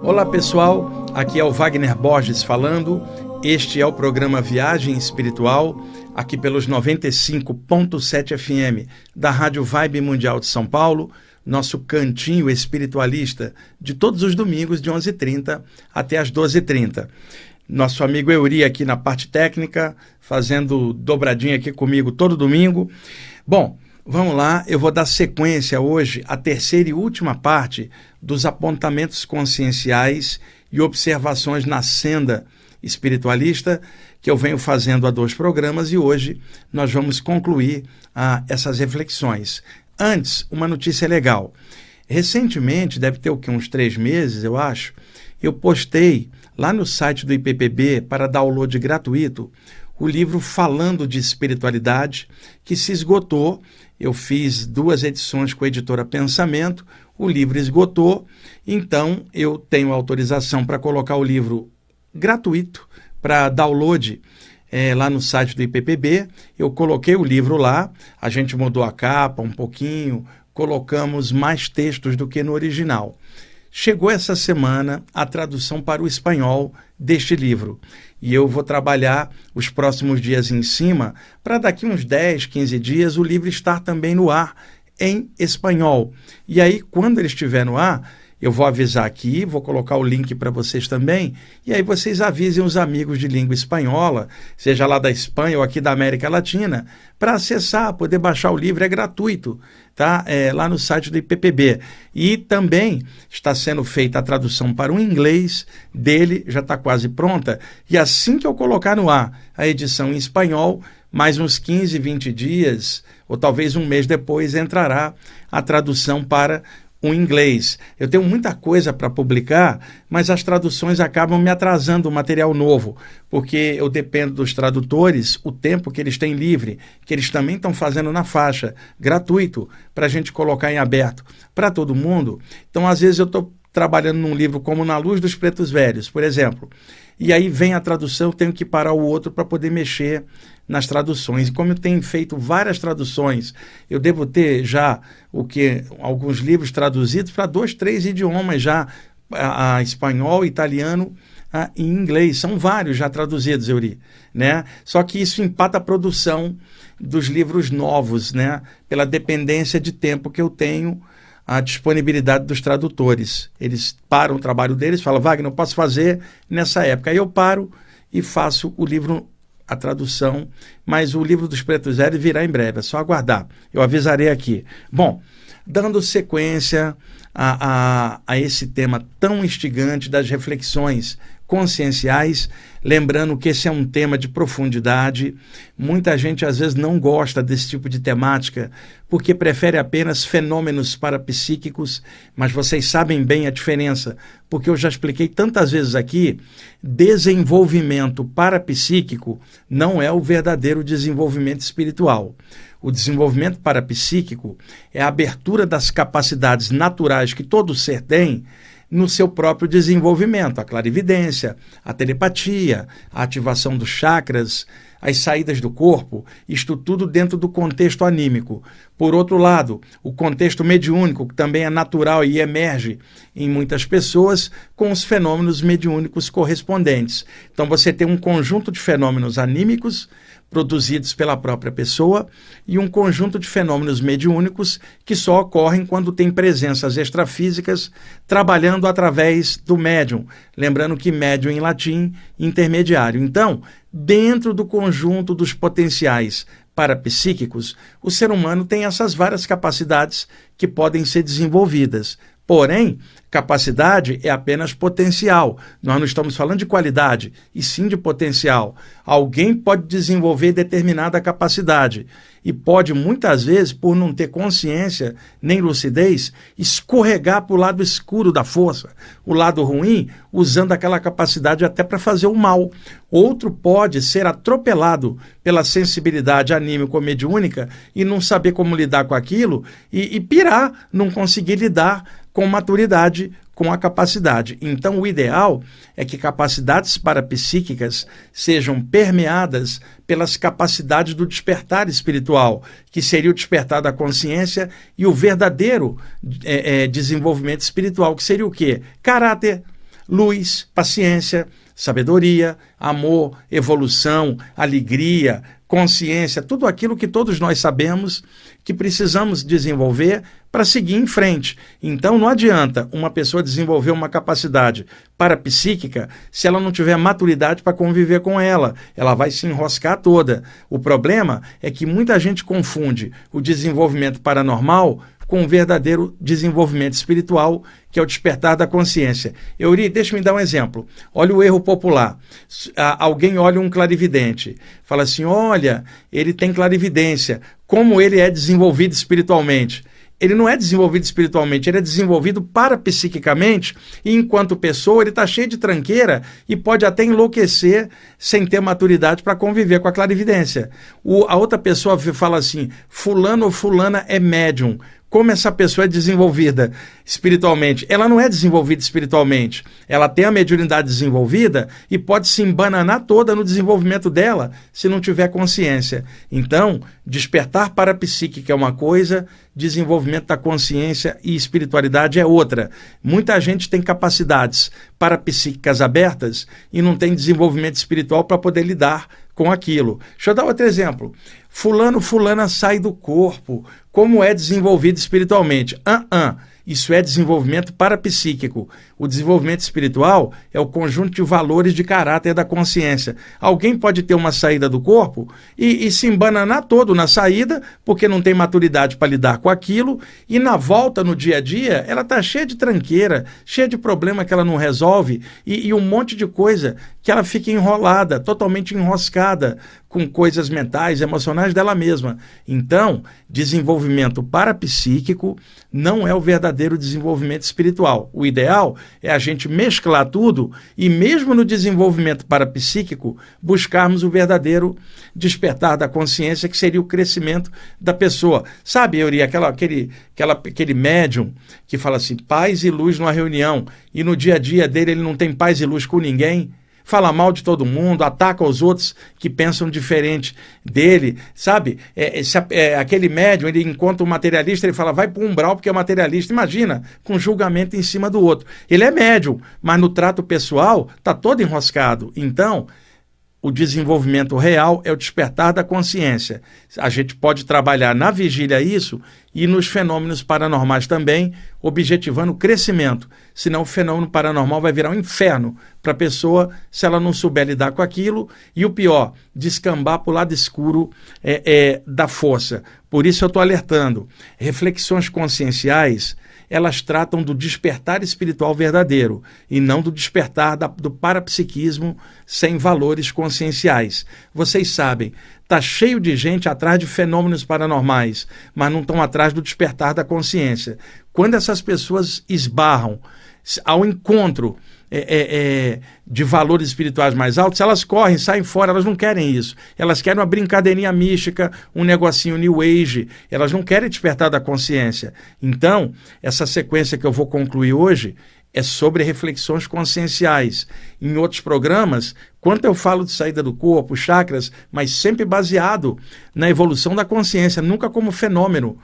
Olá pessoal, aqui é o Wagner Borges falando. Este é o programa Viagem Espiritual, aqui pelos 95.7 FM da Rádio Vibe Mundial de São Paulo, nosso cantinho espiritualista de todos os domingos de 11h30 até as 12h30. Nosso amigo Euri aqui na parte técnica, fazendo dobradinha aqui comigo todo domingo. Bom, vamos lá, eu vou dar sequência hoje à terceira e última parte dos apontamentos conscienciais e observações na senda espiritualista que eu venho fazendo há 2 programas e hoje nós vamos concluir essas reflexões. Antes, uma notícia legal. Recentemente, deve ter uns 3 meses, eu acho, eu postei lá no site do IPPB para download gratuito o livro Falando de Espiritualidade, que se esgotou. Eu fiz 2 edições com a editora Pensamento, o livro esgotou, então eu tenho autorização para colocar o livro gratuito para download lá no site do IPPB. Eu coloquei o livro lá, a gente mudou a capa um pouquinho, colocamos mais textos do que no original. Chegou essa semana a tradução para o espanhol deste livro e eu vou trabalhar os próximos dias em cima para daqui uns 10, 15 dias o livro estar também no ar em espanhol. E aí, quando ele estiver no ar, eu vou avisar aqui, vou colocar o link para vocês também, e aí vocês avisem os amigos de língua espanhola, seja lá da Espanha ou aqui da América Latina, para acessar, poder baixar o livro, é gratuito, tá? Lá no site do IPPB. E também está sendo feita a tradução para o inglês dele, já está quase pronta, e assim que eu colocar no ar a edição em espanhol, mais uns 15, 20 dias, ou talvez um mês depois, entrará a tradução para o inglês. Eu tenho muita coisa para publicar, mas as traduções acabam me atrasando o material novo, porque eu dependo dos tradutores, o tempo que eles têm livre, que eles também estão fazendo na faixa, gratuito, para a gente colocar em aberto para todo mundo. Então, às vezes eu estou trabalhando num livro como Na Luz dos Pretos Velhos, por exemplo, e aí vem a tradução, eu tenho que parar o outro para poder mexer nas traduções. E como eu tenho feito várias traduções, eu devo ter já alguns livros traduzidos para 2, 3 idiomas já, a espanhol, italiano e inglês. São vários já traduzidos, Euri, né? Só que isso empata a produção dos livros novos, né? Pela dependência de tempo que eu tenho, a disponibilidade dos tradutores. Eles param o trabalho deles, falam, Wagner, não posso fazer nessa época. Aí eu paro e faço o livro, a tradução, mas o livro dos Pretos Velhos virá em breve, é só aguardar. Eu avisarei aqui. Bom, dando sequência a esse tema tão instigante das reflexões conscienciais, lembrando que esse é um tema de profundidade. Muita gente às vezes não gosta desse tipo de temática porque prefere apenas fenômenos parapsíquicos, mas vocês sabem bem a diferença, porque eu já expliquei tantas vezes aqui, desenvolvimento parapsíquico não é o verdadeiro desenvolvimento espiritual. O desenvolvimento parapsíquico é a abertura das capacidades naturais que todo ser tem no seu próprio desenvolvimento, a clarividência, a telepatia, a ativação dos chakras, as saídas do corpo, isto tudo dentro do contexto anímico. Por outro lado, o contexto mediúnico, que também é natural e emerge em muitas pessoas, com os fenômenos mediúnicos correspondentes. Então você tem um conjunto de fenômenos anímicos produzidos pela própria pessoa e um conjunto de fenômenos mediúnicos que só ocorrem quando tem presenças extrafísicas trabalhando através do médium. Lembrando que médium em latim, intermediário. Então, dentro do conjunto dos potenciais parapsíquicos, o ser humano tem essas várias capacidades que podem ser desenvolvidas. Porém, capacidade é apenas potencial. Nós não estamos falando de qualidade, e sim de potencial. Alguém pode desenvolver determinada capacidade e pode, muitas vezes, por não ter consciência nem lucidez, escorregar para o lado escuro da força, o lado ruim, usando aquela capacidade até para fazer o mal. Outro pode ser atropelado pela sensibilidade anímica ou mediúnica e não saber como lidar com aquilo e pirar, não conseguir lidar com maturidade, com a capacidade. Então, o ideal é que capacidades parapsíquicas sejam permeadas pelas capacidades do despertar espiritual, que seria o despertar da consciência e o verdadeiro desenvolvimento espiritual, que seria o quê? Caráter, luz, paciência, sabedoria, amor, evolução, alegria, consciência, tudo aquilo que todos nós sabemos que precisamos desenvolver para seguir em frente. Então não adianta uma pessoa desenvolver uma capacidade parapsíquica se ela não tiver maturidade para conviver com ela. Ela vai se enroscar toda. O problema é que muita gente confunde o desenvolvimento paranormal com o verdadeiro desenvolvimento espiritual, que é o despertar da consciência. Euri, deixa-me dar um exemplo. Olha o erro popular. Alguém olha um clarividente, fala assim, olha, ele tem clarividência, como ele é desenvolvido espiritualmente? Ele não é desenvolvido espiritualmente, ele é desenvolvido parapsiquicamente, e enquanto pessoa ele está cheio de tranqueira e pode até enlouquecer sem ter maturidade para conviver com a clarividência. A outra pessoa fala assim, fulano ou fulana é médium. Como essa pessoa é desenvolvida espiritualmente? Ela não é desenvolvida espiritualmente. Ela tem a mediunidade desenvolvida e pode se embananar toda no desenvolvimento dela se não tiver consciência. Então, despertar parapsíquico é uma coisa, desenvolvimento da consciência e espiritualidade é outra. Muita gente tem capacidades parapsíquicas abertas e não tem desenvolvimento espiritual para poder lidar com aquilo. Deixa eu dar outro exemplo. Fulano, fulana sai do corpo. Como é desenvolvido espiritualmente? Isso é desenvolvimento parapsíquico. O desenvolvimento espiritual é o conjunto de valores de caráter da consciência. Alguém pode ter uma saída do corpo e se embananar todo na saída, porque não tem maturidade para lidar com aquilo, e na volta, no dia a dia, ela está cheia de tranqueira, cheia de problema que ela não resolve, e um monte de coisa que ela fica enrolada, totalmente enroscada, com coisas mentais, emocionais dela mesma. Então, desenvolvimento parapsíquico não é o verdadeiro desenvolvimento espiritual. O ideal é a gente mesclar tudo e, mesmo no desenvolvimento parapsíquico, buscarmos o verdadeiro despertar da consciência, que seria o crescimento da pessoa. Sabe, Euri, aquele médium que fala assim, paz e luz numa reunião, e no dia a dia dele ele não tem paz e luz com ninguém, fala mal de todo mundo, ataca os outros que pensam diferente dele, sabe? Aquele médium, ele encontra um materialista, ele fala, vai para o umbral porque é materialista. Imagina, com julgamento em cima do outro. Ele é médium, mas no trato pessoal está todo enroscado. Então, o desenvolvimento real é o despertar da consciência. A gente pode trabalhar na vigília isso e nos fenômenos paranormais também, objetivando o crescimento. Senão o fenômeno paranormal vai virar um inferno para a pessoa se ela não souber lidar com aquilo. E o pior, descambar para o lado escuro da força. Por isso eu estou alertando. Reflexões conscienciais, elas tratam do despertar espiritual verdadeiro e não do despertar do parapsiquismo sem valores conscienciais. Vocês sabem, está cheio de gente atrás de fenômenos paranormais, mas não estão atrás do despertar da consciência. Quando essas pessoas esbarram ao encontro de valores espirituais mais altos, elas correm, saem fora, elas não querem isso. Elas querem uma brincadeirinha mística, um negocinho new age, elas não querem despertar da consciência. Então, essa sequência que eu vou concluir hoje é sobre reflexões conscienciais. Em outros programas, quando eu falo de saída do corpo, chakras, mas sempre baseado na evolução da consciência, nunca como fenômeno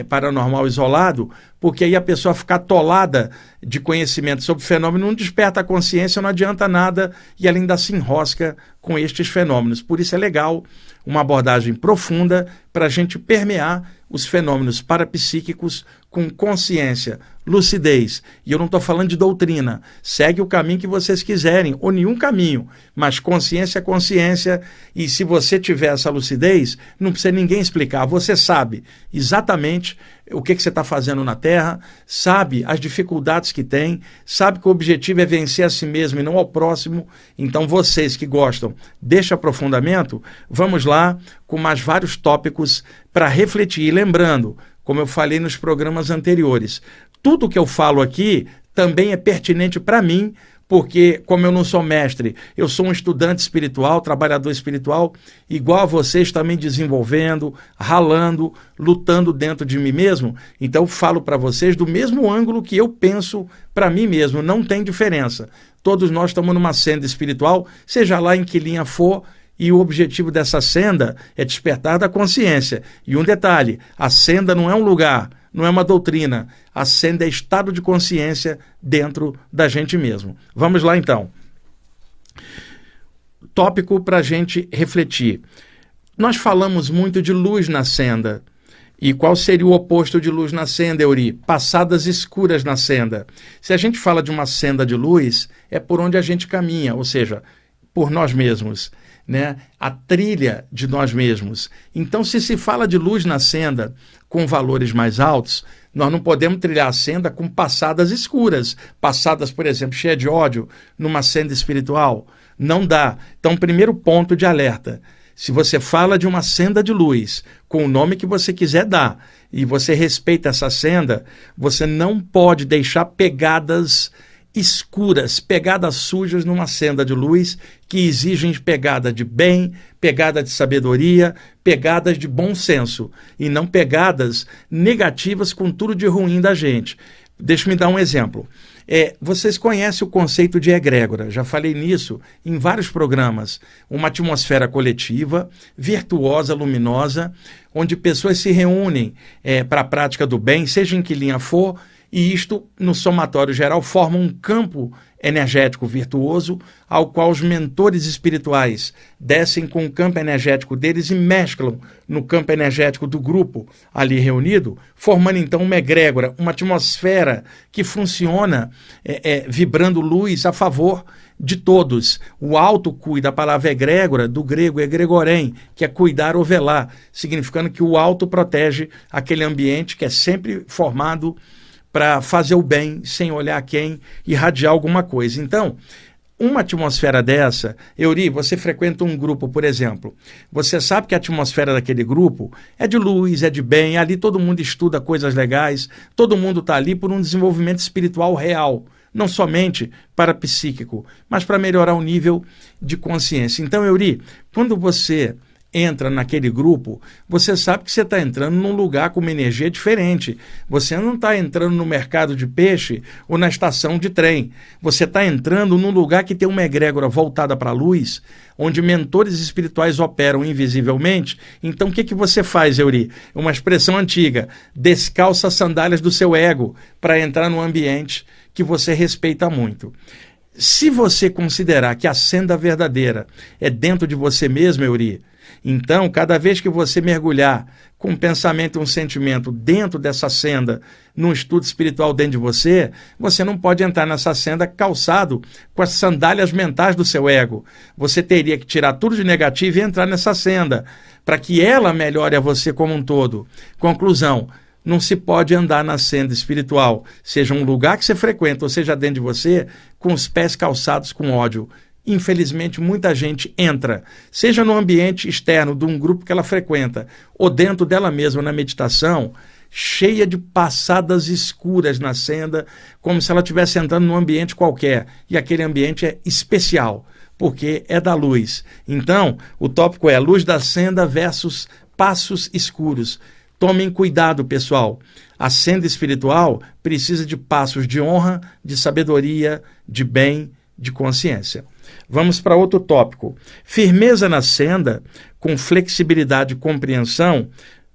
paranormal isolado, porque aí a pessoa ficar atolada de conhecimento sobre o fenômeno não desperta a consciência, não adianta nada e ela ainda se enrosca com estes fenômenos. Por isso é legal uma abordagem profunda para a gente permear os fenômenos parapsíquicos com consciência, lucidez. E eu não estou falando de doutrina. Segue o caminho que vocês quiserem, ou nenhum caminho, mas consciência é consciência, e se você tiver essa lucidez, não precisa ninguém explicar. Você sabe exatamente o que você está fazendo na Terra, sabe as dificuldades que tem, sabe que o objetivo é vencer a si mesmo e não ao próximo. Então vocês que gostam deste aprofundamento, vamos lá com mais vários tópicos para refletir. E lembrando, como eu falei nos programas anteriores, tudo que eu falo aqui também é pertinente para mim, porque como eu não sou mestre, eu sou um estudante espiritual, trabalhador espiritual, igual a vocês também desenvolvendo, ralando, lutando dentro de mim mesmo. Então eu falo para vocês do mesmo ângulo que eu penso para mim mesmo, não tem diferença. Todos nós estamos numa senda espiritual, seja lá em que linha for, E o objetivo dessa senda é despertar da consciência. E um detalhe, a senda não é um lugar, não é uma doutrina. A senda é estado de consciência dentro da gente mesmo. Vamos lá então. Tópico para a gente refletir. Nós falamos muito de luz na senda. E qual seria o oposto de luz na senda, Euri? Passadas escuras na senda. Se a gente fala de uma senda de luz, é por onde a gente caminha, ou seja, por nós mesmos, né? A trilha de nós mesmos. Então, se fala de luz na senda com valores mais altos, nós não podemos trilhar a senda com passadas escuras, passadas, por exemplo, cheias de ódio, numa senda espiritual. Não dá. Então, primeiro ponto de alerta. Se você fala de uma senda de luz, com o nome que você quiser dar, e você respeita essa senda, você não pode deixar pegadas escuras, pegadas sujas numa senda de luz que exigem pegada de bem, pegada de sabedoria, pegadas de bom senso, e não pegadas negativas com tudo de ruim da gente. Deixa-me dar um exemplo. Vocês conhecem o conceito de egrégora, já falei nisso em vários programas. Uma atmosfera coletiva, virtuosa, luminosa, onde pessoas se reúnem para a prática do bem, seja em que linha for, e isto, no somatório geral, forma um campo energético virtuoso, ao qual os mentores espirituais descem com o campo energético deles e mesclam no campo energético do grupo ali reunido, formando então uma egrégora, uma atmosfera que funciona vibrando luz a favor de todos. O alto cuida, a palavra egrégora, do grego egregorem, que é cuidar ou velar, significando que o alto protege aquele ambiente que é sempre formado para fazer o bem, sem olhar quem, irradiar alguma coisa. Então, uma atmosfera dessa, Euri, você frequenta um grupo, por exemplo, você sabe que a atmosfera daquele grupo é de luz, é de bem, ali todo mundo estuda coisas legais, todo mundo está ali por um desenvolvimento espiritual real, não somente para psíquico, mas para melhorar o nível de consciência. Então, Euri, quando você entra naquele grupo, você sabe que você está entrando num lugar com uma energia diferente. Você não está entrando no mercado de peixe ou na estação de trem. Você está entrando num lugar que tem uma egrégora voltada para a luz, onde mentores espirituais operam invisivelmente. Então, o que você faz, Euri? Uma expressão antiga: descalça as sandálias do seu ego para entrar num ambiente que você respeita muito. Se você considerar que a senda verdadeira é dentro de você mesmo, Euri, então, cada vez que você mergulhar com um pensamento e um sentimento dentro dessa senda, num estudo espiritual dentro de você, você não pode entrar nessa senda calçado com as sandálias mentais do seu ego. Você teria que tirar tudo de negativo e entrar nessa senda, para que ela melhore a você como um todo. Conclusão: não se pode andar na senda espiritual, seja um lugar que você frequenta ou seja dentro de você, com os pés calçados com ódio. Infelizmente, muita gente entra, seja no ambiente externo de um grupo que ela frequenta, ou dentro dela mesma na meditação, cheia de passadas escuras na senda, como se ela estivesse entrando num ambiente qualquer, e aquele ambiente é especial, porque é da luz. Então, o tópico é luz da senda versus passos escuros. Tomem cuidado, pessoal. A senda espiritual precisa de passos de honra, de sabedoria, de bem, de consciência. Vamos para outro tópico. Firmeza na senda, com flexibilidade e compreensão,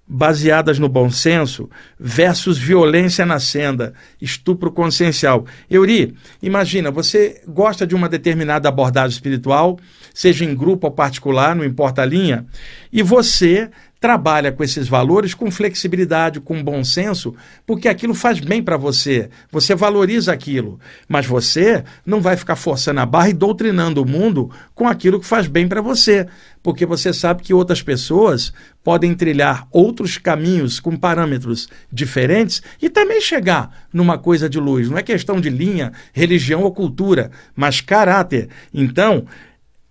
baseadas no bom senso, versus violência na senda, estupro consciencial. Euri, imagina, você gosta de uma determinada abordagem espiritual, seja em grupo ou particular, não importa a linha, e você trabalha com esses valores com flexibilidade, com bom senso, porque aquilo faz bem para você, você valoriza aquilo, mas você não vai ficar forçando a barra e doutrinando o mundo com aquilo que faz bem para você, porque você sabe que outras pessoas podem trilhar outros caminhos com parâmetros diferentes e também chegar numa coisa de luz. Não é questão de linha, religião ou cultura, mas caráter. Então,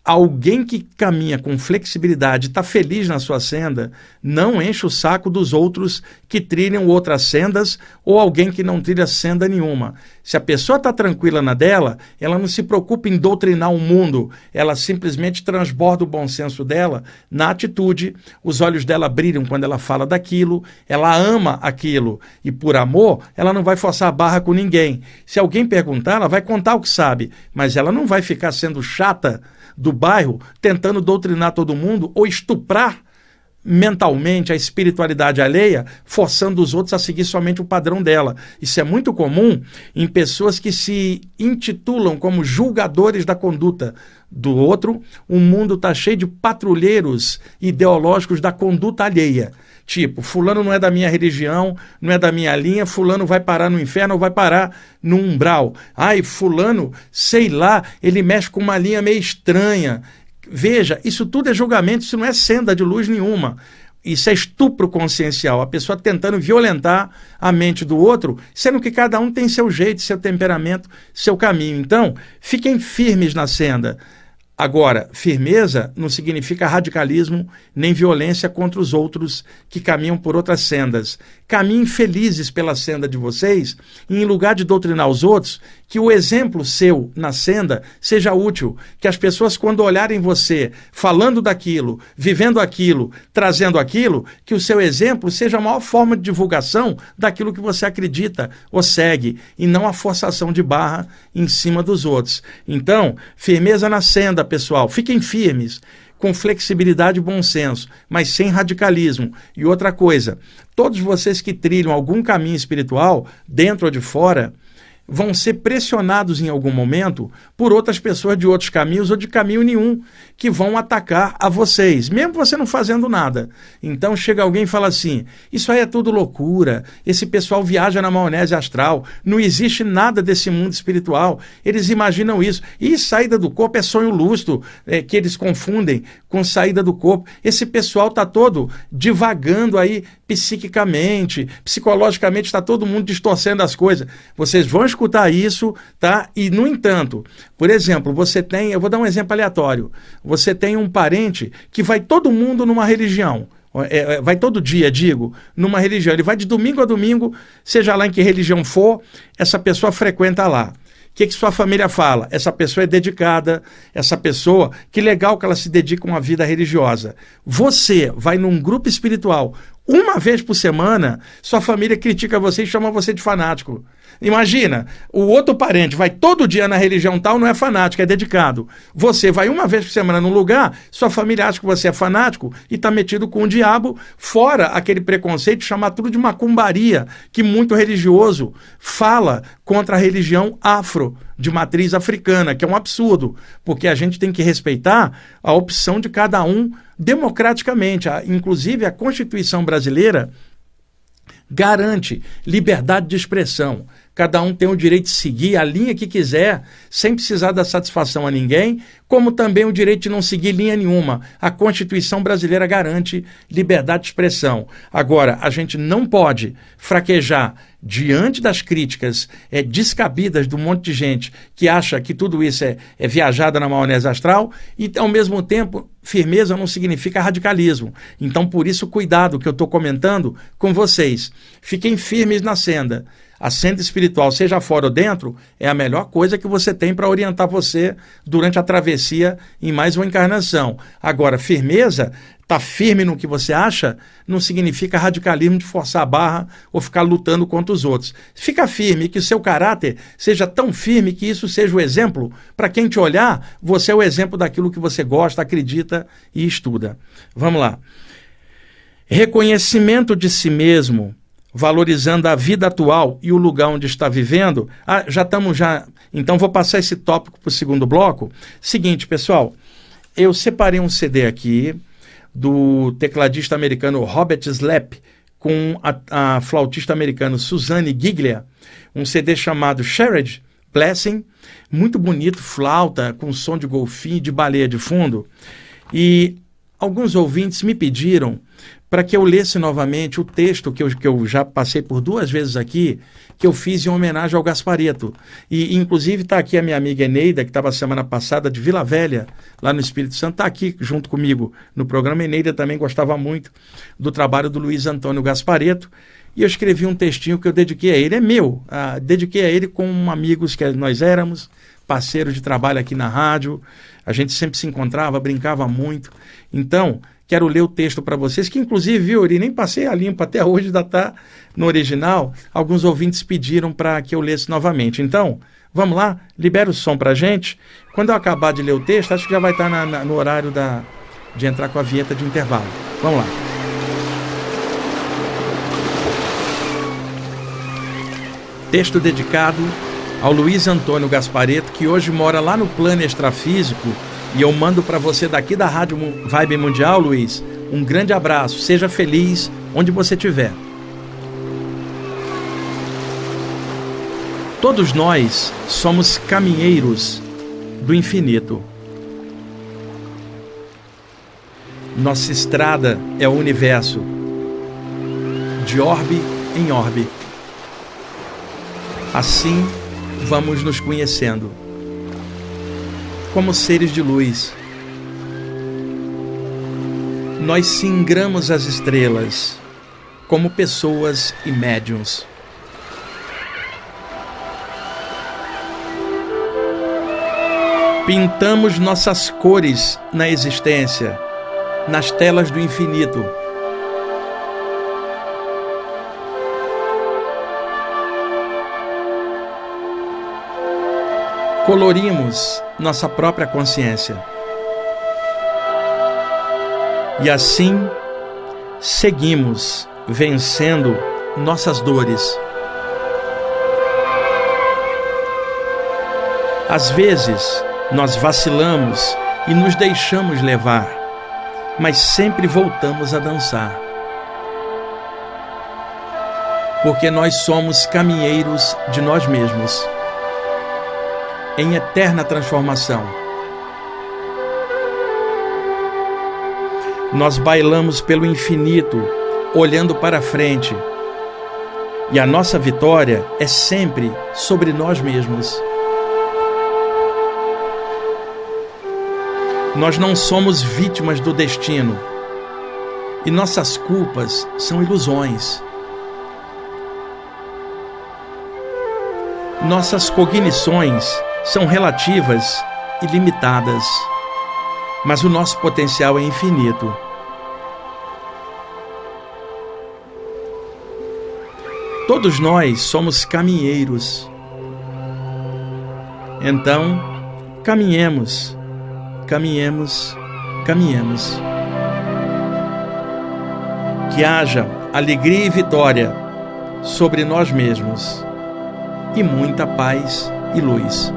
alguém que caminha com flexibilidade, está feliz na sua senda, não enche o saco dos outros que trilham outras sendas ou alguém que não trilha senda nenhuma. Se a pessoa está tranquila na dela, ela não se preocupa em doutrinar o mundo, ela simplesmente transborda o bom senso dela na atitude, os olhos dela brilham quando ela fala daquilo, ela ama aquilo e por amor ela não vai forçar a barra com ninguém. Se alguém perguntar, ela vai contar o que sabe, mas ela não vai ficar sendo chata do bairro, tentando doutrinar todo mundo ou estuprar mentalmente a espiritualidade alheia, forçando os outros a seguir somente o padrão dela. Isso é muito comum em pessoas que se intitulam como julgadores da conduta do outro. O mundo está cheio de patrulheiros ideológicos da conduta alheia. Tipo, fulano não é da minha religião, não é da minha linha, fulano vai parar no inferno ou vai parar no umbral. Ai, fulano, sei lá, ele mexe com uma linha meio estranha. Veja, isso tudo é julgamento, isso não é senda de luz nenhuma. Isso é estupro consciencial, a pessoa tentando violentar a mente do outro, sendo que cada um tem seu jeito, seu temperamento, seu caminho. Então, fiquem firmes na senda. Agora, firmeza não significa radicalismo nem violência contra os outros que caminham por outras sendas. Caminhem felizes pela senda de vocês e, em lugar de doutrinar os outros, que o exemplo seu na senda seja útil, que as pessoas, quando olharem você falando daquilo, vivendo aquilo, trazendo aquilo, que o seu exemplo seja a maior forma de divulgação daquilo que você acredita ou segue, e não a forçação de barra em cima dos outros. Então, firmeza na senda, pessoal, fiquem firmes, com flexibilidade e bom senso, mas sem radicalismo. E outra coisa, todos vocês que trilham algum caminho espiritual, dentro ou de fora, vão ser pressionados em algum momento por outras pessoas de outros caminhos ou de caminho nenhum, que vão atacar a vocês, mesmo você não fazendo nada. Então chega alguém e fala assim, isso aí é tudo loucura, esse pessoal viaja na maionese astral, não existe nada desse mundo espiritual, eles imaginam isso, e saída do corpo é sonho lúcido, que eles confundem com saída do corpo. Esse pessoal está todo divagando aí psiquicamente, psicologicamente, está todo mundo distorcendo as coisas. Vocês vão escutar isso, tá? E, no entanto, por exemplo, você tem, eu vou dar um exemplo aleatório, você tem um parente que vai todo mundo numa religião, vai todo dia, digo, numa religião, ele vai de domingo a domingo, seja lá em que religião for, essa pessoa frequenta lá. O que sua família fala? Essa pessoa é dedicada, essa pessoa, que legal que ela se dedica a uma vida religiosa. Você vai num grupo espiritual uma vez por semana, sua família critica você e chama você de fanático. Imagina, o outro parente vai todo dia na religião tal, não é fanático, é dedicado. Você vai uma vez por semana num lugar, sua família acha que você é fanático e está metido com o diabo, fora aquele preconceito de chamar tudo de macumbaria, que muito religioso fala contra a religião afro, de matriz africana, que é um absurdo, porque a gente tem que respeitar a opção de cada um democraticamente. Inclusive, a Constituição brasileira garante liberdade de expressão. Cada um tem o direito de seguir a linha que quiser, sem precisar dar satisfação a ninguém, como também o direito de não seguir linha nenhuma. A Constituição brasileira garante liberdade de expressão. Agora, a gente não pode fraquejar diante das críticas descabidas de um monte de gente que acha que tudo isso é viajada na maionese astral e, ao mesmo tempo, firmeza não significa radicalismo. Então, por isso, cuidado que eu estou comentando com vocês. Fiquem firmes na senda. A senda espiritual, seja fora ou dentro, é a melhor coisa que você tem para orientar você durante a travessia em mais uma encarnação. Agora, firmeza, estar firme no que você acha, não significa radicalismo de forçar a barra ou ficar lutando contra os outros. Fica firme, que o seu caráter seja tão firme que isso seja o exemplo. Para quem te olhar, você é o exemplo daquilo que você gosta, acredita e estuda. Vamos lá. Reconhecimento de si mesmo, valorizando a vida atual e o lugar onde está vivendo. Então vou passar esse tópico para o segundo bloco. Seguinte, pessoal, eu separei um CD aqui do tecladista americano Robert Slap com a flautista americana Suzanne Giglia, um CD chamado Shared Blessing, muito bonito, flauta com som de golfinho e de baleia de fundo. E alguns ouvintes me pediram para que eu lesse novamente o texto que eu já passei por 2 vezes aqui, que eu fiz em homenagem ao Gasparetto. E, inclusive, está aqui a minha amiga Eneida, que estava semana passada de Vila Velha, lá no Espírito Santo, está aqui junto comigo no programa. Eneida também gostava muito do trabalho do Luiz Antônio Gasparetto. e eu escrevi um textinho que eu dediquei a ele. É meu, dediquei a ele com amigos que nós éramos, parceiros de trabalho aqui na rádio. A gente sempre se encontrava, brincava muito. Então, quero ler o texto para vocês, que inclusive, viu, Uri, nem passei a limpo, até hoje ainda está no original. Alguns ouvintes pediram para que eu lesse novamente. Então, vamos lá, libera o som para a gente. Quando eu acabar de ler o texto, acho que já vai estar no horário de entrar com a vinheta de intervalo. Vamos lá. Texto dedicado ao Luiz Antônio Gasparetto, que hoje mora lá no plano extrafísico, e eu mando para você daqui da Rádio Vibe Mundial, Luiz, um grande abraço, seja feliz onde você estiver. Todos nós somos caminheiros do infinito. Nossa estrada é o universo, de orbe em orbe. Assim, vamos nos conhecendo como seres de luz. Nós singramos as estrelas como pessoas e médiuns. Pintamos nossas cores na existência, nas telas do infinito. Colorimos nossa própria consciência. E assim, seguimos vencendo nossas dores. Às vezes, nós vacilamos e nos deixamos levar, mas sempre voltamos a dançar. Porque nós somos caminheiros de nós mesmos, em eterna transformação. Nós bailamos pelo infinito, olhando para frente, e a nossa vitória é sempre sobre nós mesmos. Nós não somos vítimas do destino, e nossas culpas são ilusões. Nossas cognições são relativas e limitadas, mas o nosso potencial é infinito. Todos nós somos caminheiros. Então, caminhemos, caminhemos, caminhemos. Que haja alegria e vitória sobre nós mesmos, e muita paz e luz.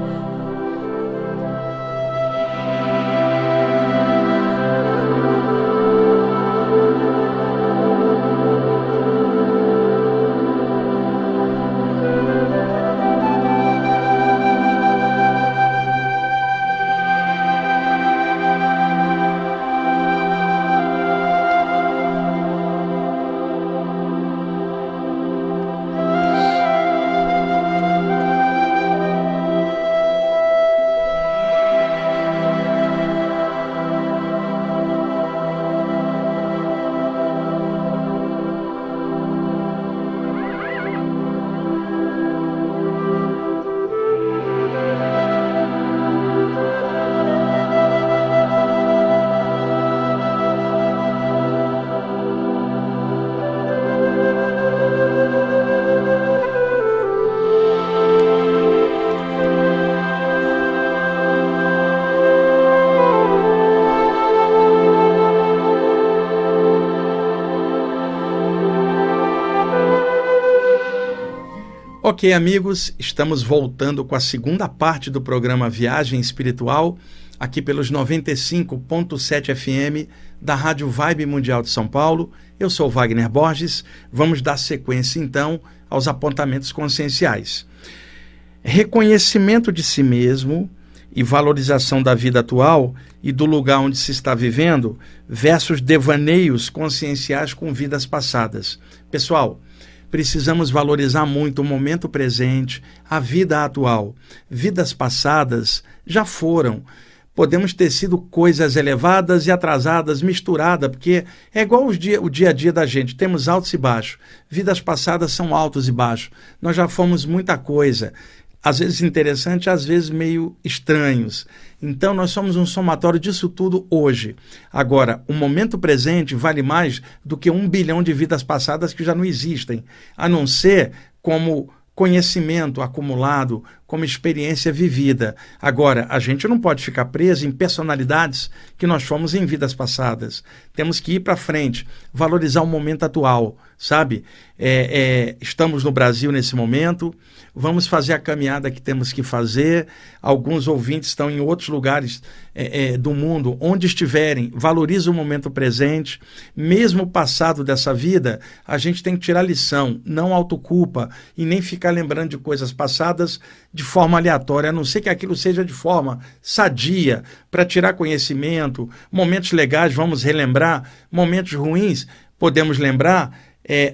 Ok, amigos, estamos voltando com a segunda parte do programa Viagem Espiritual, aqui pelos 95.7 FM da Rádio Vibe Mundial de São Paulo. Eu sou Wagner Borges. Vamos dar sequência, então, aos apontamentos conscienciais. Reconhecimento de si mesmo e valorização da vida atual e do lugar onde se está vivendo versus devaneios conscienciais com vidas passadas. Pessoal, precisamos valorizar muito o momento presente, a vida atual. Vidas passadas já foram. podemos ter sido coisas elevadas e atrasadas, misturadas, porque é igual o dia a dia da gente, temos altos e baixos. Vidas passadas são altos e baixos. Nós já fomos muita coisa, às vezes interessante, às vezes meio estranhos. Então nós somos um somatório disso tudo hoje. Agora, o momento presente vale mais do que 1 bilhão de vidas passadas que já não existem, a não ser como conhecimento acumulado, como experiência vivida. Agora, a gente não pode ficar preso em personalidades que nós fomos em vidas passadas. Temos que ir para frente, valorizar o momento atual, sabe? Estamos no Brasil nesse momento, vamos fazer a caminhada que temos que fazer. Alguns ouvintes estão em outros lugares do mundo, onde estiverem, valorize o momento presente. Mesmo o passado dessa vida, a gente tem que tirar lição, não autoculpa e nem ficar lembrando de coisas passadas de forma aleatória, a não ser que aquilo seja de forma sadia, para tirar conhecimento. Momentos legais, vamos relembrar. Momentos ruins, podemos lembrar,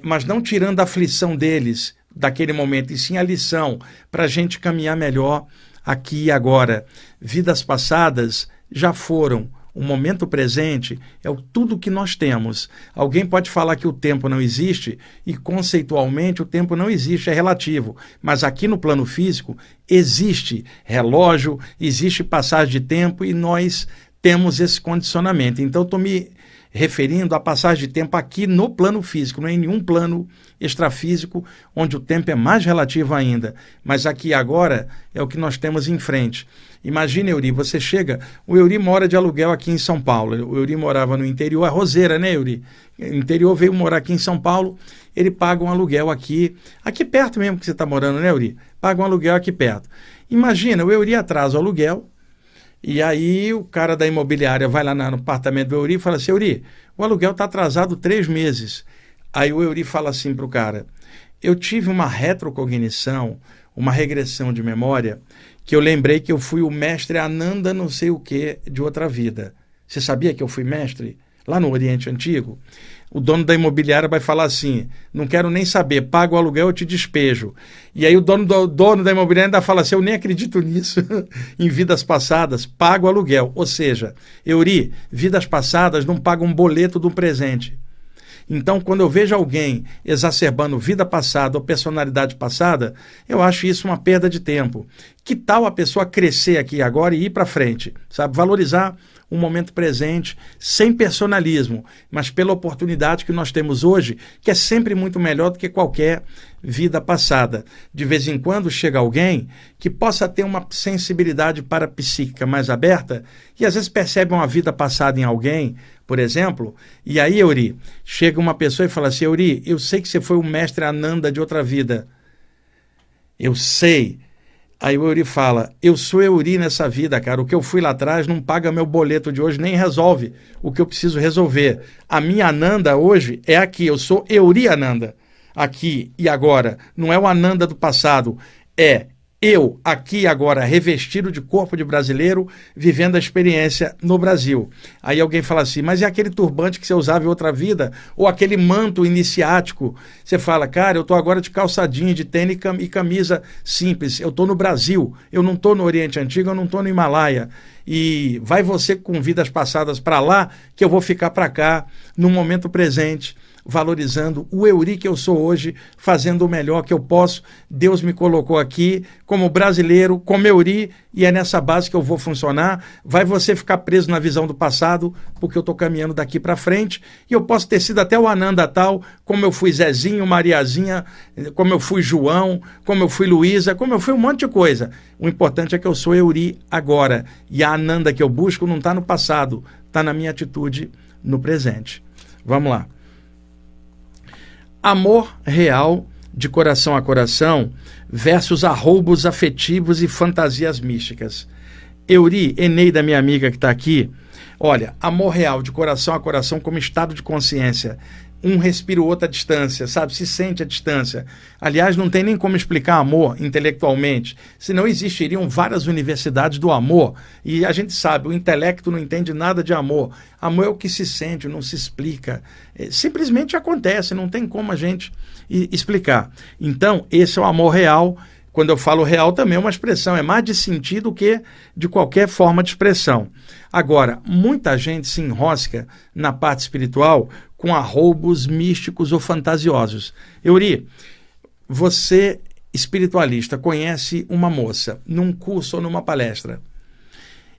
mas não tirando a aflição deles, daquele momento, e sim a lição, para a gente caminhar melhor aqui e agora. Vidas passadas já foram. O momento presente é tudo que nós temos. Alguém pode falar que o tempo não existe e, conceitualmente, o tempo não existe, é relativo. Mas aqui no plano físico existe relógio, existe passagem de tempo e nós temos esse condicionamento. Então, estou me referindo à passagem de tempo aqui no plano físico, não é em nenhum plano extrafísico, onde o tempo é mais relativo ainda. Mas aqui agora é o que nós temos em frente. Imagina, Euri, você chega... O Euri mora de aluguel aqui em São Paulo. O Euri morava no interior, a Roseira, né, Euri? O interior veio morar aqui em São Paulo, ele paga um aluguel aqui perto mesmo que você está morando, né, Euri? Paga um aluguel aqui perto. Imagina, o Euri atrasa o aluguel, e aí o cara da imobiliária vai lá no apartamento do Euri e fala assim: Euri, o aluguel está atrasado 3 meses. Aí o Euri fala assim para o cara: eu tive uma retrocognição, uma regressão de memória, que eu lembrei que eu fui o mestre Ananda não sei o que de outra vida. Você sabia que eu fui mestre lá no Oriente Antigo? O dono da imobiliária vai falar assim: não quero nem saber, paga o aluguel, eu te despejo. E aí o dono da imobiliária ainda fala assim: eu nem acredito nisso, em vidas passadas, paga o aluguel. Ou seja, Euri, vidas passadas não pagam um boleto do presente. Então, quando eu vejo alguém exacerbando vida passada ou personalidade passada, eu acho isso uma perda de tempo. Que tal a pessoa crescer aqui agora e ir para frente, sabe? Valorizar o momento presente, sem personalismo, mas pela oportunidade que nós temos hoje, que é sempre muito melhor do que qualquer vida passada. De vez em quando chega alguém que possa ter uma sensibilidade parapsíquica mais aberta e às vezes percebe uma vida passada em alguém, por exemplo, e aí, Euri, chega uma pessoa e fala assim: Euri, eu sei que você foi o mestre Ananda de outra vida. Eu sei. Aí o Euri fala: eu sou Euri nessa vida, cara. O que eu fui lá atrás não paga meu boleto de hoje, nem resolve o que eu preciso resolver. A minha Ananda hoje é aqui. Eu sou Euri Ananda, aqui e agora. Não é o Ananda do passado. É eu, aqui e agora, revestido de corpo de brasileiro, vivendo a experiência no Brasil. Aí alguém fala assim: mas e aquele turbante que você usava em outra vida? Ou aquele manto iniciático? Você fala: cara, eu estou agora de calçadinho, de tênis e camisa simples. Eu estou no Brasil, eu não estou no Oriente Antigo, eu não estou no Himalaia. E vai você com vidas passadas para lá, que eu vou ficar para cá, no momento presente, valorizando o Euri que eu sou hoje, fazendo o melhor que eu posso. Deus me colocou aqui como brasileiro, como Euri, e é nessa base que eu vou funcionar. Vai você ficar preso na visão do passado, porque eu estou caminhando daqui para frente, e eu posso ter sido até o Ananda tal, como eu fui Zezinho, Mariazinha, como eu fui João, como eu fui Luísa, como eu fui um monte de coisa. O importante é que eu sou Euri agora, e a Ananda que eu busco não está no passado, está na minha atitude no presente. Vamos lá. Amor real de coração a coração versus arroubos afetivos e fantasias místicas. Euri, Eneida, minha amiga que está aqui, olha, amor real de coração a coração como estado de consciência. Um respira o outro à distância, sabe? Se sente à distância. Aliás, não tem nem como explicar amor intelectualmente, senão existiriam várias universidades do amor. E a gente sabe, o intelecto não entende nada de amor. Amor é o que se sente, não se explica. Simplesmente acontece, não tem como a gente explicar. Então, esse é o amor real, Quando eu falo real também é uma expressão, é mais de sentir do que de qualquer forma de expressão. Agora, muita gente se enrosca na parte espiritual com arroubos místicos ou fantasiosos. Euri, você, espiritualista, conhece uma moça num curso ou numa palestra.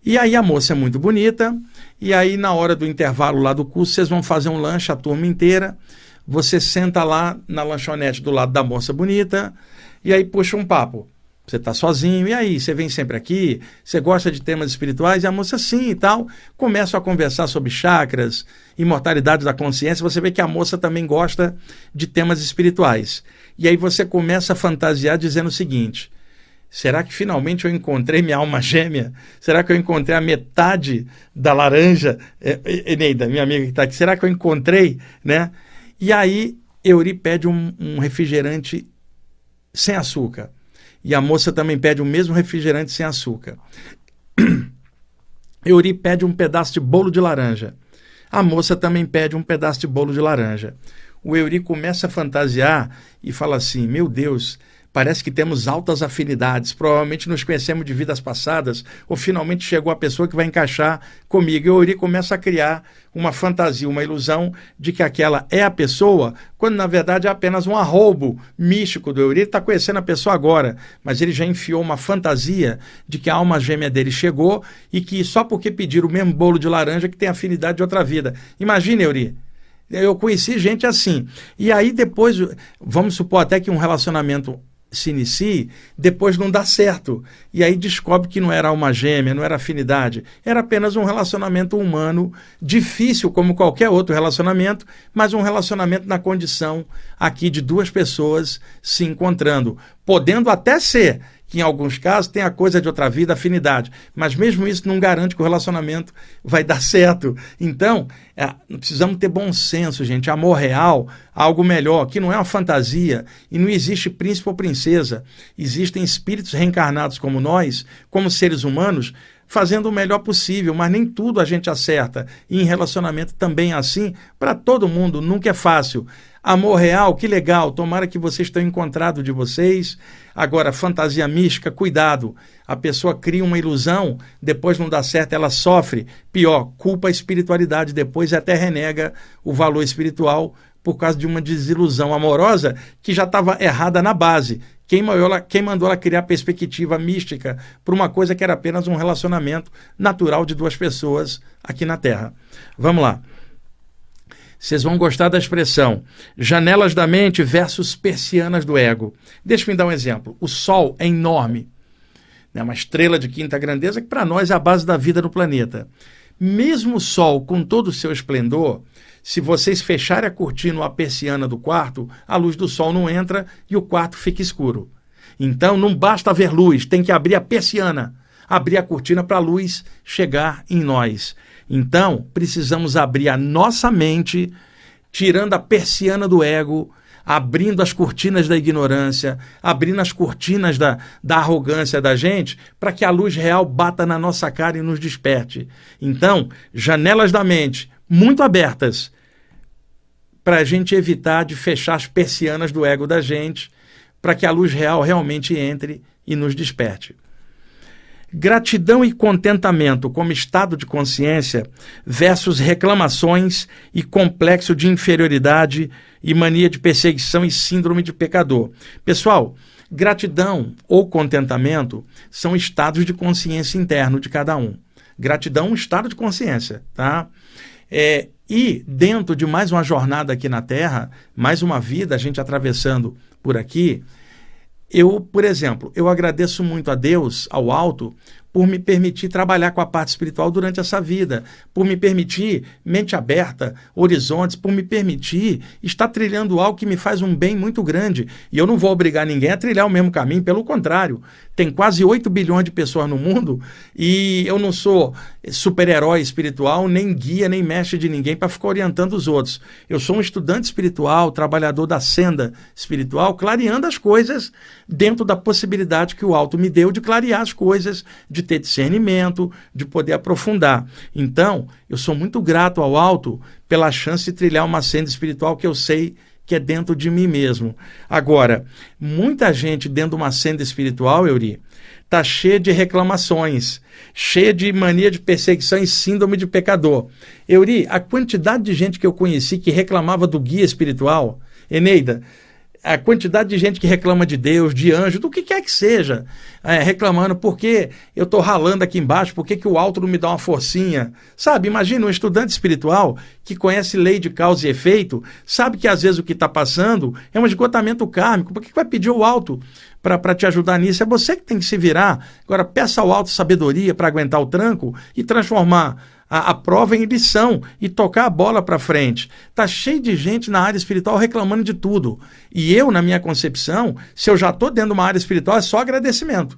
E aí a moça é muito bonita, e aí na hora do intervalo lá do curso, vocês vão fazer um lanche, a turma inteira, você senta lá na lanchonete do lado da moça bonita, e aí puxa um papo. Você está sozinho, e aí, você vem sempre aqui? Você gosta de temas espirituais? E a moça, sim e tal. Começam a conversar sobre chakras, imortalidade da consciência. Você vê que a moça também gosta de temas espirituais. E aí você começa a fantasiar dizendo o seguinte: será que finalmente eu encontrei minha alma gêmea? Será que eu encontrei a metade da laranja? Eneida, minha amiga que está aqui, será que eu encontrei? Né? E aí, Euri pede um refrigerante sem açúcar. E a moça também pede o mesmo refrigerante sem açúcar. Euri pede um pedaço de bolo de laranja. A moça também pede um pedaço de bolo de laranja. O Euri começa a fantasiar e fala assim: meu Deus, parece que temos altas afinidades, provavelmente nos conhecemos de vidas passadas, ou finalmente chegou a pessoa que vai encaixar comigo. E o Euri começa a criar uma fantasia, uma ilusão de que aquela é a pessoa, quando na verdade é apenas um arroubo místico do Euri. Ele está conhecendo a pessoa agora, mas ele já enfiou uma fantasia de que a alma gêmea dele chegou e que só porque pediram o mesmo bolo de laranja que tem afinidade de outra vida. Imagina, Euri. Eu conheci gente assim. E aí depois, vamos supor até que um relacionamento se inicie, depois não dá certo. E aí descobre que não era alma gêmea, não era afinidade. Era apenas um relacionamento humano, difícil como qualquer outro relacionamento, mas um relacionamento na condição aqui de duas pessoas se encontrando. Podendo até ser que em alguns casos tem a coisa de outra vida, afinidade. Mas mesmo isso não garante que o relacionamento vai dar certo. Então, precisamos ter bom senso, gente. Amor real, algo melhor, que não é uma fantasia e não existe príncipe ou princesa. Existem espíritos reencarnados como nós, como seres humanos, fazendo o melhor possível, mas nem tudo a gente acerta. E em relacionamento também é assim, para todo mundo, nunca é fácil. Amor real, que legal, tomara que vocês tenham encontrado de vocês. Agora, fantasia mística, cuidado. A pessoa cria uma ilusão, depois não dá certo, ela sofre. Pior, culpa a espiritualidade, depois até renega o valor espiritual por causa de uma desilusão amorosa que já estava errada na base. Quem mandou ela criar perspectiva mística para uma coisa que era apenas um relacionamento natural de duas pessoas aqui na Terra. Vamos lá. Vocês vão gostar da expressão janelas da mente versus persianas do ego. Deixa eu dar um exemplo. O Sol é enorme, né? Uma estrela de quinta grandeza que para nós é a base da vida no planeta. Mesmo o Sol, com todo o seu esplendor, se vocês fecharem a cortina ou a persiana do quarto, a luz do Sol não entra e o quarto fica escuro. Então não basta ver luz, tem que abrir a persiana, abrir a cortina para a luz chegar em nós. Então, precisamos abrir a nossa mente, tirando a persiana do ego, abrindo as cortinas da ignorância, abrindo as cortinas da arrogância da gente, para que a luz real bata na nossa cara e nos desperte. Então, janelas da mente muito abertas, para a gente evitar de fechar as persianas do ego da gente, para que a luz real realmente entre e nos desperte. Gratidão e contentamento como estado de consciência versus reclamações e complexo de inferioridade e mania de perseguição e síndrome de pecador. Pessoal, gratidão ou contentamento são estados de consciência interno de cada um. Gratidão é um estado de consciência, tá? E dentro de mais uma jornada aqui na Terra, mais uma vida, a gente atravessando por aqui, por exemplo, eu agradeço muito a Deus, ao alto, por me permitir trabalhar com a parte espiritual durante essa vida, por me permitir mente aberta, horizontes, por me permitir estar trilhando algo que me faz um bem muito grande. E eu não vou obrigar ninguém a trilhar o mesmo caminho, pelo contrário. Tem quase 8 bilhões de pessoas no mundo e eu não sou super-herói espiritual, nem guia, nem mestre de ninguém para ficar orientando os outros. Eu sou um estudante espiritual, trabalhador da senda espiritual, clareando as coisas dentro da possibilidade que o alto me deu de clarear as coisas, de ter discernimento, de poder aprofundar. Então, eu sou muito grato ao alto pela chance de trilhar uma senda espiritual que eu sei que é dentro de mim mesmo. Agora, muita gente dentro de uma senda espiritual, Euri, está cheia de reclamações, cheia de mania de perseguição e síndrome de pecador. Euri, a quantidade de gente que eu conheci que reclamava do guia espiritual, Eneida, a quantidade de gente que reclama de Deus, de anjo, do que quer que seja, reclamando porque eu estou ralando aqui embaixo, por que o alto não me dá uma forcinha? Sabe, imagina um estudante espiritual que conhece lei de causa e efeito, sabe que às vezes o que está passando é um esgotamento kármico, por que vai pedir o alto para te ajudar nisso? É você que tem que se virar. Agora, peça ao alto sabedoria para aguentar o tranco e transformar a prova em lição e tocar a bola para frente. Está cheio de gente na área espiritual reclamando de tudo. E eu, na minha concepção, se eu já estou dentro de uma área espiritual, é só agradecimento.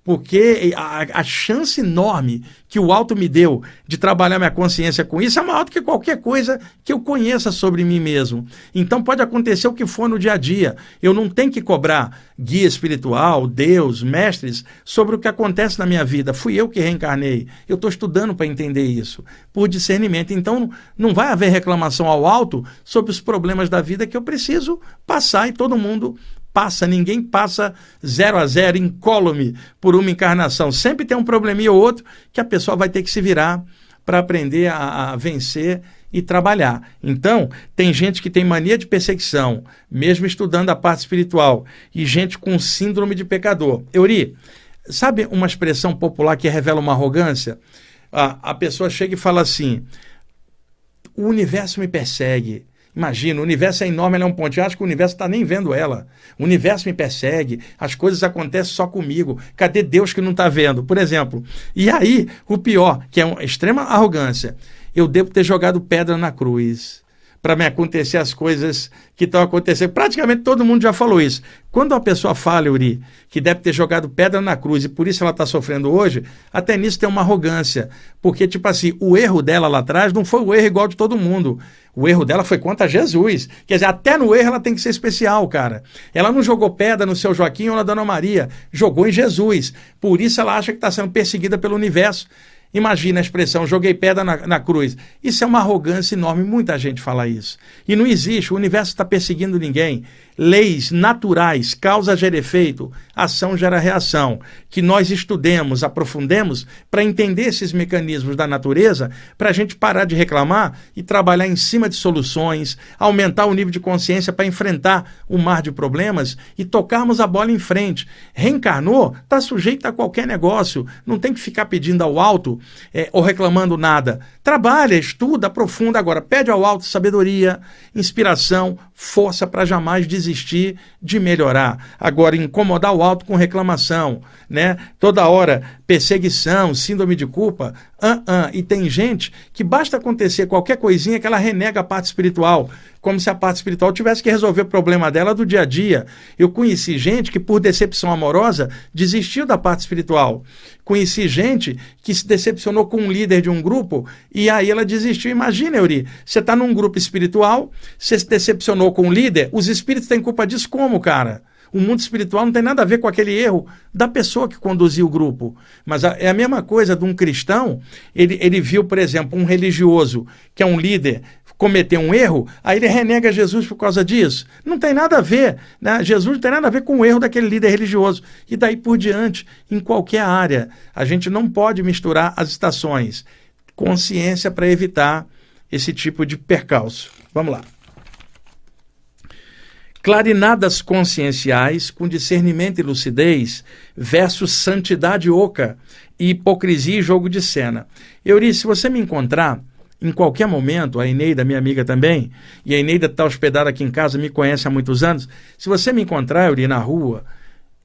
Porque a chance enorme que o alto me deu de trabalhar minha consciência com isso é maior do que qualquer coisa que eu conheça sobre mim mesmo. Então pode acontecer o que for no dia a dia. Eu não tenho que cobrar guia espiritual, Deus, mestres, sobre o que acontece na minha vida. Fui eu que reencarnei. Eu estou estudando para entender isso, por discernimento. Então não vai haver reclamação ao alto sobre os problemas da vida que eu preciso passar e todo mundo passa, ninguém passa 0 a 0, incólume por uma encarnação. Sempre tem um probleminha ou outro que a pessoa vai ter que se virar para aprender a vencer e trabalhar. Então, tem gente que tem mania de perseguição, mesmo estudando a parte espiritual, e gente com síndrome de pecador. Euri, sabe uma expressão popular que revela uma arrogância? A pessoa chega e fala assim: o universo me persegue. Imagina, o universo é enorme, ela é um pontinho, eu acho que o universo está nem vendo ela. O universo me persegue, as coisas acontecem só comigo. Cadê Deus que não está vendo? Por exemplo. E aí, o pior, que é uma extrema arrogância, eu devo ter jogado pedra na cruz para me acontecer as coisas que estão acontecendo. Praticamente todo mundo já falou isso. Quando uma pessoa fala, Euri, que deve ter jogado pedra na cruz e por isso ela está sofrendo hoje, até nisso tem uma arrogância. Porque, tipo assim, o erro dela lá atrás não foi o erro igual de todo mundo. O erro dela foi contra Jesus. Quer dizer, até no erro ela tem que ser especial, cara. Ela não jogou pedra no seu Joaquim ou na Dona Maria. Jogou em Jesus. Por isso ela acha que está sendo perseguida pelo universo. Imagina a expressão, joguei pedra na cruz. Isso é uma arrogância enorme, muita gente fala isso. E não existe, o universo está perseguindo ninguém. Leis naturais, causa gera efeito, ação gera reação. Que nós estudemos, aprofundemos para entender esses mecanismos da natureza, para a gente parar de reclamar e trabalhar em cima de soluções, aumentar o nível de consciência para enfrentar o mar de problemas e tocarmos a bola em frente. Reencarnou, está sujeito a qualquer negócio, não tem que ficar pedindo ao alto ou reclamando nada. Trabalha, estuda, aprofunda. Agora, pede ao alto sabedoria, inspiração, força para jamais desistir de melhorar. Agora, incomodar o alto com reclamação, né? Toda hora, perseguição, síndrome de culpa. E tem gente que basta acontecer qualquer coisinha que ela renega a parte espiritual, como se a parte espiritual tivesse que resolver o problema dela do dia a dia. Eu conheci gente que, por decepção amorosa, desistiu da parte espiritual. Conheci gente que se decepcionou com um líder de um grupo e aí ela desistiu. Imagina, Euri, você está num grupo espiritual, você se decepcionou com o líder, os espíritos têm culpa disso como, cara? O mundo espiritual não tem nada a ver com aquele erro da pessoa que conduziu o grupo. Mas é a mesma coisa de um cristão, ele viu, por exemplo, um religioso, que é um líder, cometer um erro, aí ele renega Jesus por causa disso. Não tem nada a ver, né? Jesus não tem nada a ver com o erro daquele líder religioso. E daí por diante, em qualquer área, a gente não pode misturar as estações. Consciência para evitar esse tipo de percalço. Vamos lá. Clarinadas conscienciais com discernimento e lucidez versus santidade oca e hipocrisia e jogo de cena. Euri, se você me encontrar em qualquer momento, a Eneida, minha amiga também, e a Eneida está hospedada aqui em casa, me conhece há muitos anos, se você me encontrar, Euri, na rua,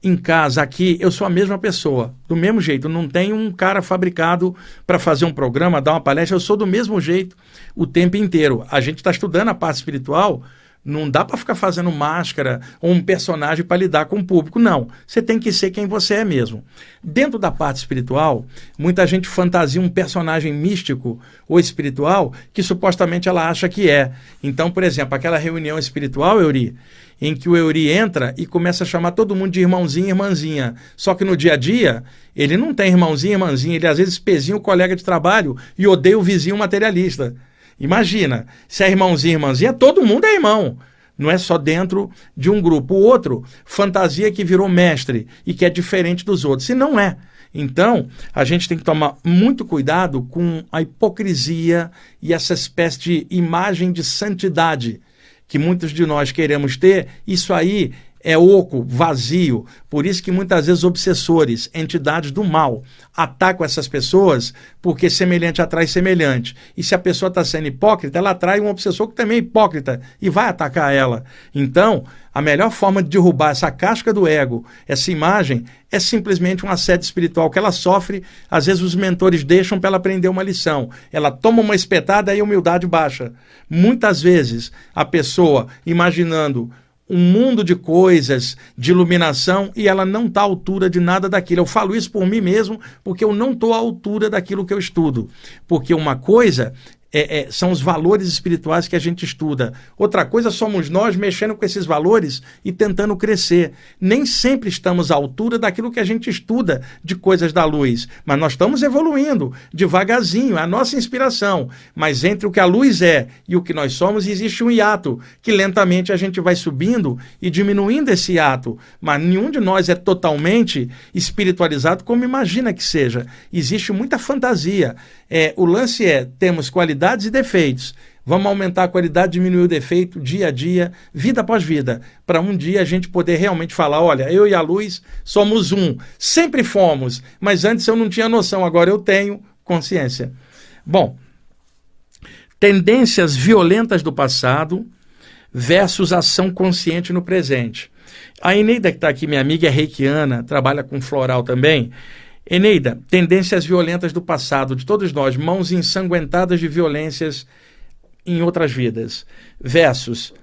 em casa, aqui, eu sou a mesma pessoa, do mesmo jeito, não tenho um cara fabricado para fazer um programa, dar uma palestra, eu sou do mesmo jeito o tempo inteiro. A gente está estudando a parte espiritual. Não dá para ficar fazendo máscara ou um personagem para lidar com o público, não. Você tem que ser quem você é mesmo. Dentro da parte espiritual, muita gente fantasia um personagem místico ou espiritual que supostamente ela acha que é. Então, por exemplo, aquela reunião espiritual, Euri, em que o Euri entra e começa a chamar todo mundo de irmãozinho e irmãzinha. Só que no dia a dia, ele não tem irmãozinho e irmãzinha, ele às vezes pezinha o colega de trabalho e odeia o vizinho materialista. Imagina, se é irmãozinho e irmãzinha, todo mundo é irmão. Não é só dentro de um grupo. O outro, fantasia que virou mestre e que é diferente dos outros. E não é. Então, a gente tem que tomar muito cuidado com a hipocrisia e essa espécie de imagem de santidade que muitos de nós queremos ter. Isso aí é oco, vazio. Por isso que muitas vezes obsessores, entidades do mal, atacam essas pessoas porque semelhante atrai semelhante. E se a pessoa está sendo hipócrita, ela atrai um obsessor que também é hipócrita e vai atacar ela. Então, a melhor forma de derrubar essa casca do ego, essa imagem, é simplesmente um assédio espiritual que ela sofre. Às vezes os mentores deixam para ela aprender uma lição. Ela toma uma espetada e a humildade baixa. Muitas vezes a pessoa imaginando um mundo de coisas, de iluminação, e ela não está à altura de nada daquilo. Eu falo isso por mim mesmo, porque eu não estou à altura daquilo que eu estudo. Porque uma coisa são os valores espirituais que a gente estuda. Outra coisa somos nós mexendo com esses valores e tentando crescer. Nem sempre estamos à altura daquilo que a gente estuda de coisas da luz, mas nós estamos evoluindo devagarzinho, é a nossa inspiração. Mas entre o que a luz é e o que nós somos, existe um hiato, que lentamente a gente vai subindo e diminuindo esse hiato. Mas nenhum de nós é totalmente espiritualizado como imagina que seja. Existe muita fantasia. O lance temos qualidades e defeitos. Vamos aumentar a qualidade, diminuir o defeito dia a dia, vida após vida, para um dia a gente poder realmente falar, olha, eu e a luz somos um. Sempre fomos, mas antes eu não tinha noção, agora eu tenho consciência. Bom, tendências violentas do passado versus ação consciente no presente. A Eneida, que está aqui, minha amiga, é reikiana, trabalha com floral também. Eneida, tendências violentas do passado, de todos nós, mãos ensanguentadas de violências em outras vidas, versus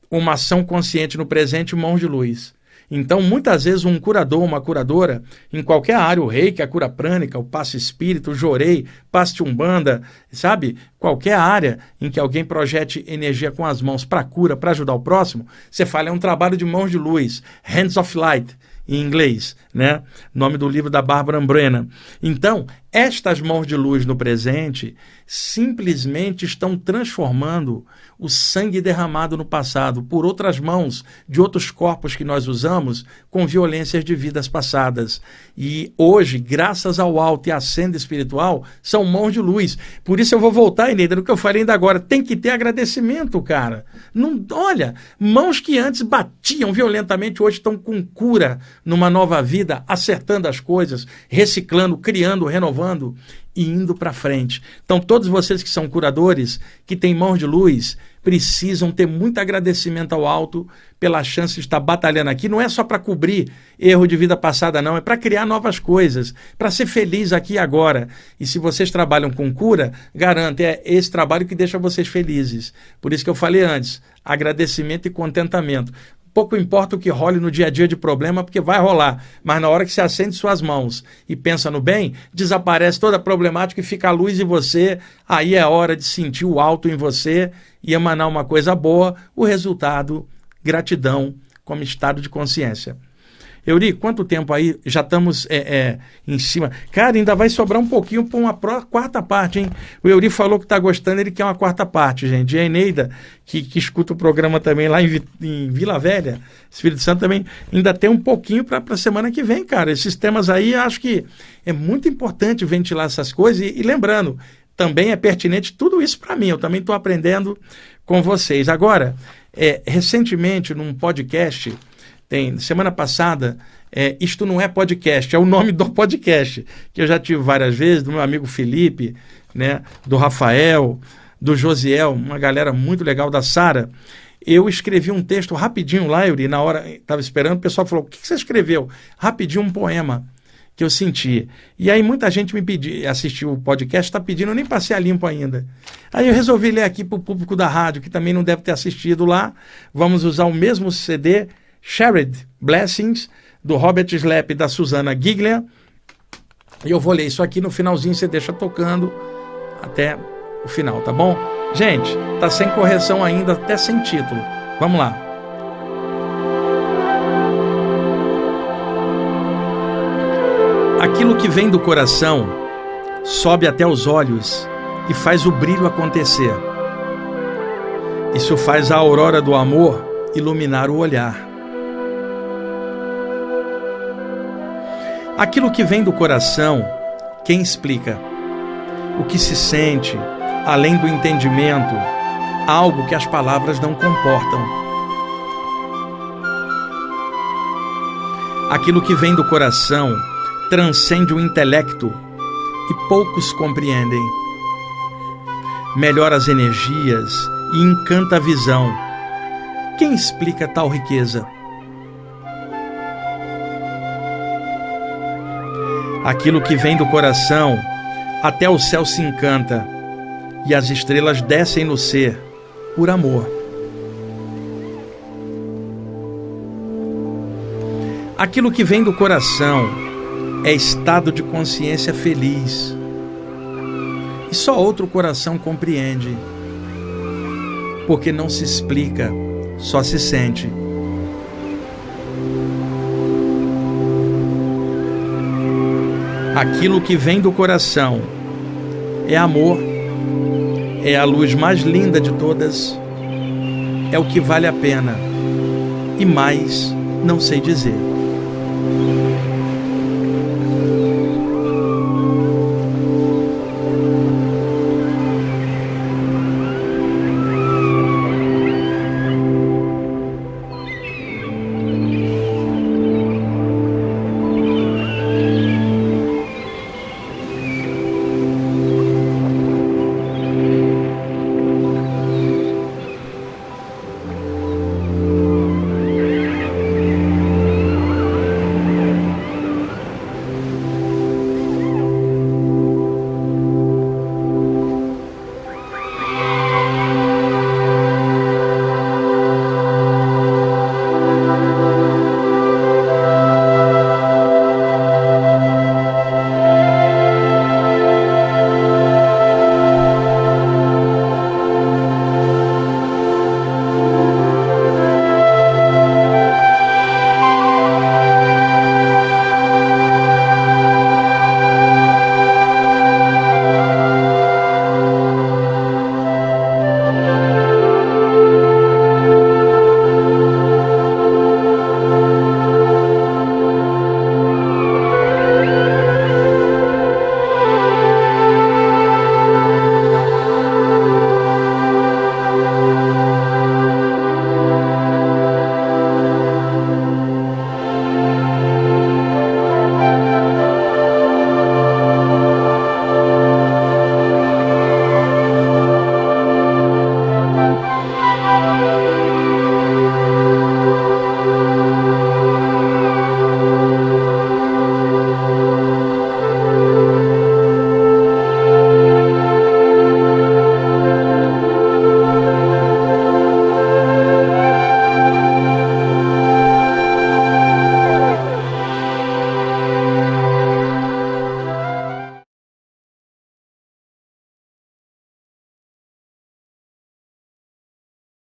uma ação consciente no presente, mãos de luz. Então, muitas vezes, um curador, uma curadora, em qualquer área, o reiki, a cura prânica, o passe espírito, o jorei, passe de umbanda, sabe? Qualquer área em que alguém projete energia com as mãos para cura, para ajudar o próximo, você fala, é um trabalho de mãos de luz, hands of light, em inglês, né? Nome do livro da Barbara Brennan. Então, estas mãos de luz no presente simplesmente estão transformando o sangue derramado no passado por outras mãos de outros corpos que nós usamos com violências de vidas passadas. E hoje, graças ao alto e à senda espiritual, são mãos de luz. Por isso eu vou voltar, Eneida, no que eu falei ainda agora. Tem que ter agradecimento, cara. Não, olha, mãos que antes batiam violentamente, hoje estão com cura numa nova vida, acertando as coisas, reciclando, criando, renovando e indo para frente. Então, todos vocês que são curadores, que têm mãos de luz, precisam ter muito agradecimento ao alto pela chance de estar batalhando aqui. Não é só para cobrir erro de vida passada, não. É para criar novas coisas, para ser feliz aqui e agora. E se vocês trabalham com cura, garanto, é esse trabalho que deixa vocês felizes. Por isso que eu falei antes, agradecimento e contentamento. Pouco importa o que role no dia a dia de problema, porque vai rolar. Mas na hora que você acende suas mãos e pensa no bem, desaparece toda a problemática e fica a luz em você. Aí é hora de sentir o alto em você e emanar uma coisa boa. O resultado, gratidão como estado de consciência. Euri, quanto tempo aí? Já estamos em cima. Cara, ainda vai sobrar um pouquinho para uma quarta parte, hein? O Euri falou que está gostando, ele quer uma quarta parte, gente. E a Eneida, que escuta o programa também lá em Vila Velha, Espírito Santo, também ainda tem um pouquinho para a semana que vem, cara. Esses temas aí, acho que é muito importante ventilar essas coisas. E lembrando, também é pertinente tudo isso para mim. Eu também estou aprendendo com vocês. Agora, recentemente, num podcast... semana passada, isto não é podcast, é o nome do podcast, que eu já tive várias vezes, do meu amigo Felipe, né, do Rafael, do Josiel, uma galera muito legal, da Sara. Eu escrevi um texto rapidinho lá, Yuri, na hora, estava esperando, o pessoal falou, o que você escreveu? Rapidinho, um poema que eu senti. E aí muita gente me pediu, assistiu o podcast, está pedindo, eu nem passei a limpo ainda. Aí eu resolvi ler aqui para o público da rádio, que também não deve ter assistido lá. Vamos usar o mesmo CD, Shared Blessings, do Robert Slepp e da Susana Giglia. E eu vou ler isso aqui, no finalzinho você deixa tocando até o final, tá bom? Gente, tá sem correção ainda, até sem título. Vamos lá. Aquilo que vem do coração sobe até os olhos e faz o brilho acontecer. Isso faz a aurora do amor iluminar o olhar. Aquilo que vem do coração, quem explica? O que se sente, além do entendimento, algo que as palavras não comportam. Aquilo que vem do coração transcende o intelecto e poucos compreendem. Melhora as energias e encanta a visão. Quem explica tal riqueza? Aquilo que vem do coração, até o céu se encanta, e as estrelas descem no ser, por amor. Aquilo que vem do coração é estado de consciência feliz. E só outro coração compreende, porque não se explica, só se sente. Aquilo que vem do coração é amor, é a luz mais linda de todas, é o que vale a pena, e mais não sei dizer.